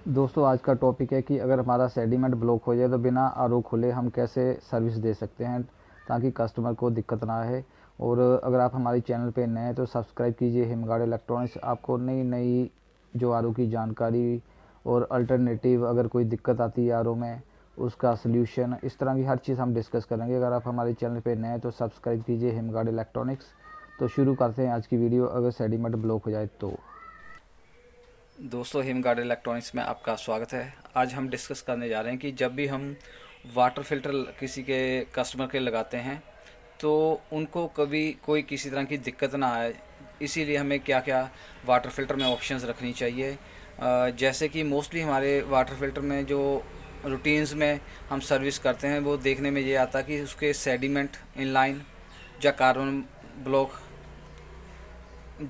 दोस्तों आज का टॉपिक है कि अगर हमारा सेडिमेंट ब्लॉक हो जाए तो बिना आरओ खोले हम कैसे सर्विस दे सकते हैं ताकि कस्टमर को दिक्कत ना आए। और अगर आप हमारे चैनल पे नए हैं तो सब्सक्राइब कीजिए हिमगार्ड इलेक्ट्रॉनिक्स। आपको नई नई जो आरओ की जानकारी और अल्टरनेटिव, अगर कोई दिक्कत आती है आरओ में, उसका सल्यूशन, इस तरह की हर चीज़ हम डिस्कस करेंगे। अगर आप हमारे चैनल पे नए हैं तो सब्सक्राइब कीजिए हिमगार्ड इलेक्ट्रॉनिक्स। तो शुरू करते हैं आज की वीडियो। अगर सेडिमेंट ब्लॉक हो जाए तो दोस्तों, हिमगार्ड इलेक्ट्रॉनिक्स में आपका स्वागत है। आज हम डिस्कस करने जा रहे हैं कि जब भी हम वाटर फिल्टर किसी के कस्टमर के लगाते हैं तो उनको कभी कोई किसी तरह की दिक्कत ना आए, इसीलिए हमें क्या क्या वाटर फिल्टर में ऑप्शंस रखनी चाहिए। जैसे कि मोस्टली हमारे वाटर फिल्टर में जो रूटीन्स में हम सर्विस करते हैं वो देखने में ये आता है कि उसके सेडिमेंट इनलाइन या कार्बन ब्लॉक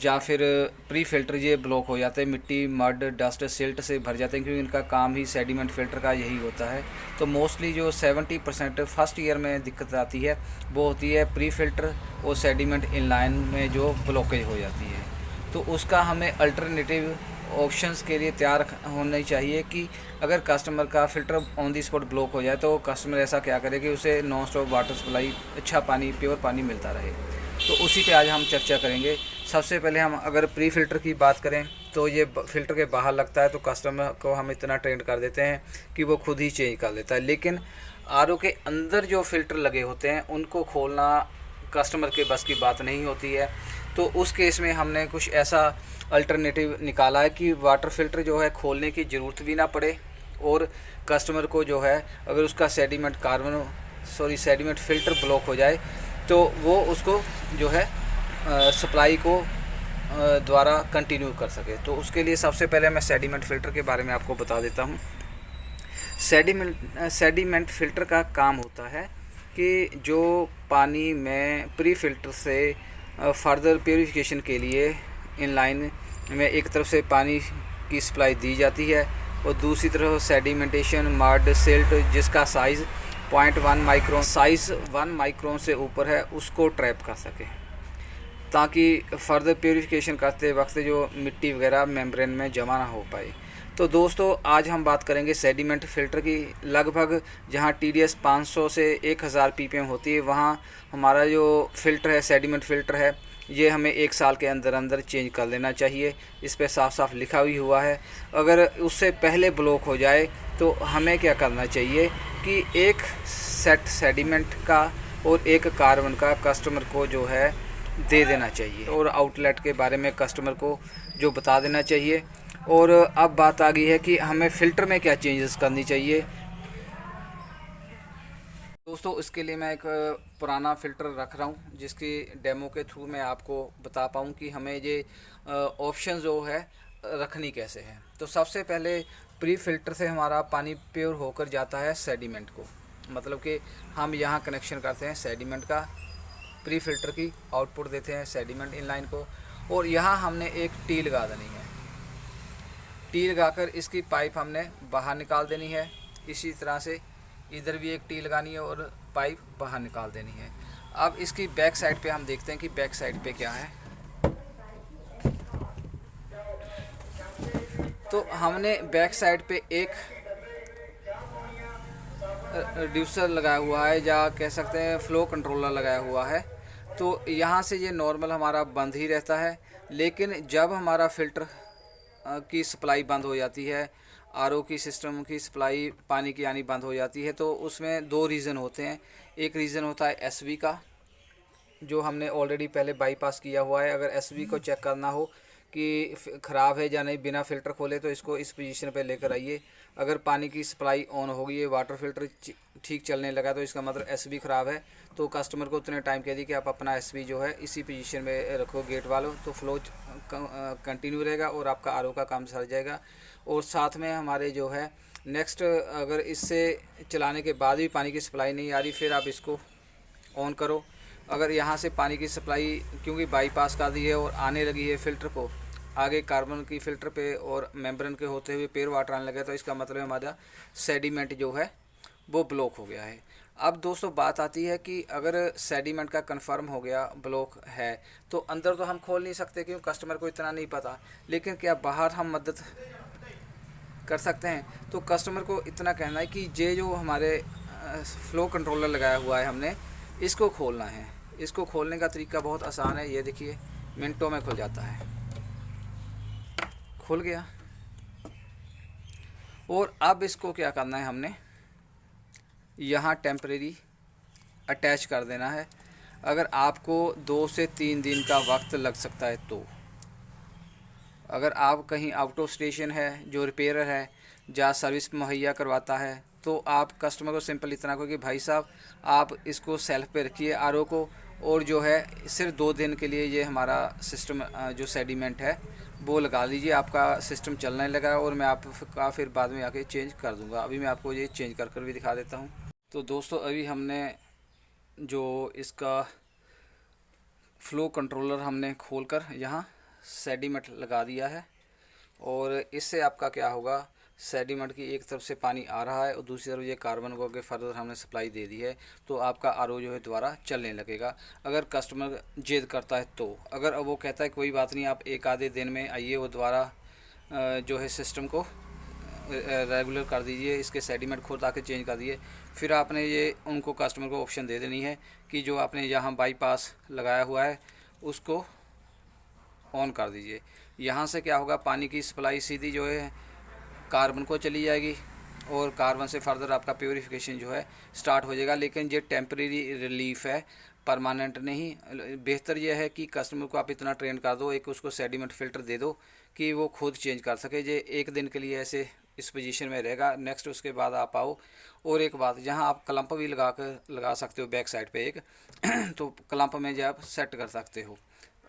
या फिर प्री फिल्टर ये ब्लॉक हो जाते हैं, मिट्टी, मड, डस्ट, सिल्ट से भर जाते हैं, क्योंकि इनका काम ही सेडिमेंट फिल्टर का यही होता है। तो मोस्टली जो 70% फर्स्ट ईयर में दिक्कत आती है वो होती है प्री फिल्टर और सेडिमेंट इनलाइन में जो ब्लॉकेज हो जाती है। तो उसका हमें अल्टरनेटिव ऑप्शंस के लिए तैयार होना चाहिए कि अगर कस्टमर का filter on the spot block हो जाए तो कस्टमर ऐसा क्या करे कि उसे नॉन स्टॉप वाटर सप्लाई, अच्छा पानी, प्योर पानी मिलता रहे। तो उसी पे आज हम चर्चा करेंगे। सबसे पहले हम अगर प्री फ़िल्टर की बात करें तो ये फ़िल्टर के बाहर लगता है तो कस्टमर को हम इतना ट्रेंड कर देते हैं कि वो खुद ही चेंज कर देता है। लेकिन आरओ के अंदर जो फ़िल्टर लगे होते हैं उनको खोलना कस्टमर के बस की बात नहीं होती है। तो उस केस में हमने कुछ ऐसा अल्टरनेटिव निकाला है कि वाटर फ़िल्टर जो है खोलने की ज़रूरत भी ना पड़े, और कस्टमर को जो है अगर उसका सेडिमेंट फ़िल्टर ब्लॉक हो जाए तो वो उसको जो है सप्लाई को द्वारा कंटिन्यू कर सके। तो उसके लिए सबसे पहले मैं सेडिमेंट फ़िल्टर के बारे में आपको बता देता हूँ। सेडिमेंट फ़िल्टर का काम होता है कि जो पानी में प्री फ़िल्टर से फर्दर प्योरीफिकेशन के लिए इनलाइन में एक तरफ से पानी की सप्लाई दी जाती है और दूसरी तरफ सेडिमेंटेशन, मड, सिल्ट जिसका साइज़ 0.1 माइक्रोन, साइज़ 1 माइक्रोन से ऊपर है, उसको ट्रैप कर सके, ताकि फर्दर प्योरीफिकेशन करते वक्त जो मिट्टी वगैरह मेम्ब्रेन में जमा ना हो पाए। तो दोस्तों आज हम बात करेंगे सेडिमेंट फ़िल्टर की। लगभग जहां TDS 500 से 1000 ppm होती है वहां हमारा जो फ़िल्टर है, सेडिमेंट फ़िल्टर है, ये हमें 1 साल के अंदर अंदर चेंज कर लेना चाहिए। इस पर साफ साफ लिखा भी हुआ है। अगर उससे पहले ब्लॉक हो जाए तो हमें क्या करना चाहिए कि एक सेट सेडिमेंट का और एक कार्बन का कस्टमर को जो है दे देना चाहिए, और आउटलेट के बारे में कस्टमर को जो बता देना चाहिए। और अब बात आ गई है कि हमें फ़िल्टर में क्या चेंजेस करनी चाहिए। दोस्तों इसके लिए मैं एक पुराना फ़िल्टर रख रहा हूँ जिसकी डेमो के थ्रू मैं आपको बता पाऊँ कि हमें ये ऑप्शन जो है रखनी कैसे है। तो सबसे पहले प्री फ़िल्टर से हमारा पानी प्योर होकर जाता है सेडिमेंट को, मतलब कि हम यहाँ कनेक्शन करते हैं सेडिमेंट का, प्री फ़िल्टर की आउटपुट देते हैं सेडिमेंट इनलाइन को, और यहाँ हमने एक टी लगा देनी है। टी लगाकर इसकी पाइप हमने बाहर निकाल देनी है। इसी तरह से इधर भी एक टी लगानी है और पाइप बाहर निकाल देनी है। अब इसकी बैक साइड पे हम देखते हैं कि बैक साइड पे क्या है। तो हमने बैक साइड पे एक रिड्यूसर लगाया हुआ है, या कह सकते हैं फ्लो कंट्रोलर लगाया हुआ है। तो यहाँ से ये नॉर्मल हमारा बंद ही रहता है, लेकिन जब हमारा फ़िल्टर की सप्लाई बंद हो जाती है, आरओ की सिस्टम की सप्लाई पानी की आनी बंद हो जाती है, तो उसमें दो रीज़न होते हैं। एक रीज़न होता है एसवी का, जो हमने ऑलरेडी पहले बाईपास किया हुआ है। अगर एसवी को चेक करना हो कि ख़राब है या नहीं बिना फ़िल्टर खोले, तो इसको इस पोजीशन पे लेकर आइए। अगर पानी की सप्लाई ऑन हो गई है, वाटर फिल्टर ठीक चलने लगा, तो इसका मतलब एसवी ख़राब है। तो कस्टमर को उतने टाइम कह दी कि आप अपना एसवी जो है इसी पोजीशन में रखो गेट वालों, तो फ्लो कंटिन्यू रहेगा और आपका आरओ का काम सर जाएगा। और साथ में हमारे जो है नेक्स्ट, अगर इससे चलाने के बाद भी पानी की सप्लाई नहीं आ रही, फिर आप इसको ऑन करो। अगर यहाँ से पानी की सप्लाई क्योंकि बाईपास कर दी है और आने लगी है फ़िल्टर को आगे कार्बन की फ़िल्टर पे और मेम्ब्रेन के होते हुए प्योर वाटर आने लगा, तो इसका मतलब हमारा सेडिमेंट जो है वो ब्लॉक हो गया है। अब दोस्तों बात आती है कि अगर सेडिमेंट का कंफर्म हो गया ब्लॉक है तो अंदर तो हम खोल नहीं सकते क्योंकि कस्टमर को इतना नहीं पता, लेकिन क्या बाहर हम मदद कर सकते हैं। तो कस्टमर को इतना कहना है कि ये जो हमारे फ़्लो कंट्रोलर लगाया हुआ है हमने, इसको खोलना है। इसको खोलने का तरीका बहुत आसान है, ये देखिए मिनटों में खुल जाता है, खुल गया। और अब इसको क्या करना है, हमने यहाँ टेम्परेरी अटैच कर देना है। अगर आपको 2 से 3 दिन का वक्त लग सकता है तो अगर आप कहीं आउट ऑफ स्टेशन है, जो रिपेयरर है या सर्विस मुहैया करवाता है, तो आप कस्टमर को सिंपल इतना कहो कि भाई साहब आप इसको सेल्फ पे रखिए आरओ को, और जो है सिर्फ 2 दिन के लिए ये हमारा सिस्टम जो सेडिमेंट है वो लगा लीजिए, आपका सिस्टम चलने लगा और मैं आपका फिर बाद में आके चेंज कर दूंगा। अभी मैं आपको ये चेंज कर भी दिखा देता हूँ। तो दोस्तों अभी हमने जो इसका फ़्लो कंट्रोलर हमने खोलकर यहाँ सेडिमेंट लगा दिया है, और इससे आपका क्या होगा, सेडिमेंट की एक तरफ से पानी आ रहा है और दूसरी तरफ ये कार्बन को आगे फर्दर हमने सप्लाई दे दी है, तो आपका आरओ जो है दोबारा चलने लगेगा। अगर कस्टमर जिद करता है तो, अगर वो कहता है कोई बात नहीं आप एक आधे दिन में आइए, वो दोबारा जो है सिस्टम को रेगुलर कर दीजिए, इसके सेडिमेंट खुद आके चेंज कर दीजिए, फिर आपने ये उनको कस्टमर को ऑप्शन दे देनी है कि जो आपने यहाँ बाईपास लगाया हुआ है उसको ऑन कर दीजिए। यहाँ से क्या होगा, पानी की सप्लाई सीधी जो है कार्बन को चली जाएगी और कार्बन से फर्दर आपका प्योरीफिकेशन जो है स्टार्ट हो जाएगा। लेकिन ये टेम्परेरी रिलीफ है, परमानेंट नहीं। बेहतर यह है कि कस्टमर को आप इतना ट्रेन कर दो, एक उसको सेडिमेंट फ़िल्टर दे दो कि वो खुद चेंज कर सके। ये 1 दिन के लिए ऐसे इस पोजीशन में रहेगा, नेक्स्ट उसके बाद आप आओ। और एक बात, यहाँ आप क्लम्प भी लगा सकते हो बैक साइड पे एक तो क्लम्प में जो आप सेट कर सकते हो,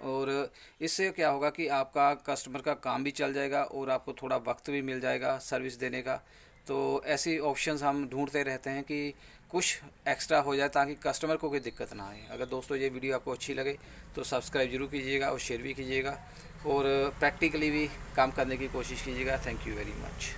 और इससे क्या होगा कि आपका कस्टमर का काम भी चल जाएगा और आपको थोड़ा वक्त भी मिल जाएगा सर्विस देने का। तो ऐसी ऑप्शंस हम ढूंढते रहते हैं कि कुछ एक्स्ट्रा हो जाए ताकि कस्टमर को कोई दिक्कत ना आए। अगर दोस्तों ये वीडियो आपको अच्छी लगे तो सब्सक्राइब जरूर कीजिएगा और शेयर भी कीजिएगा, और प्रैक्टिकली भी काम करने की कोशिश कीजिएगा। Thank you very much.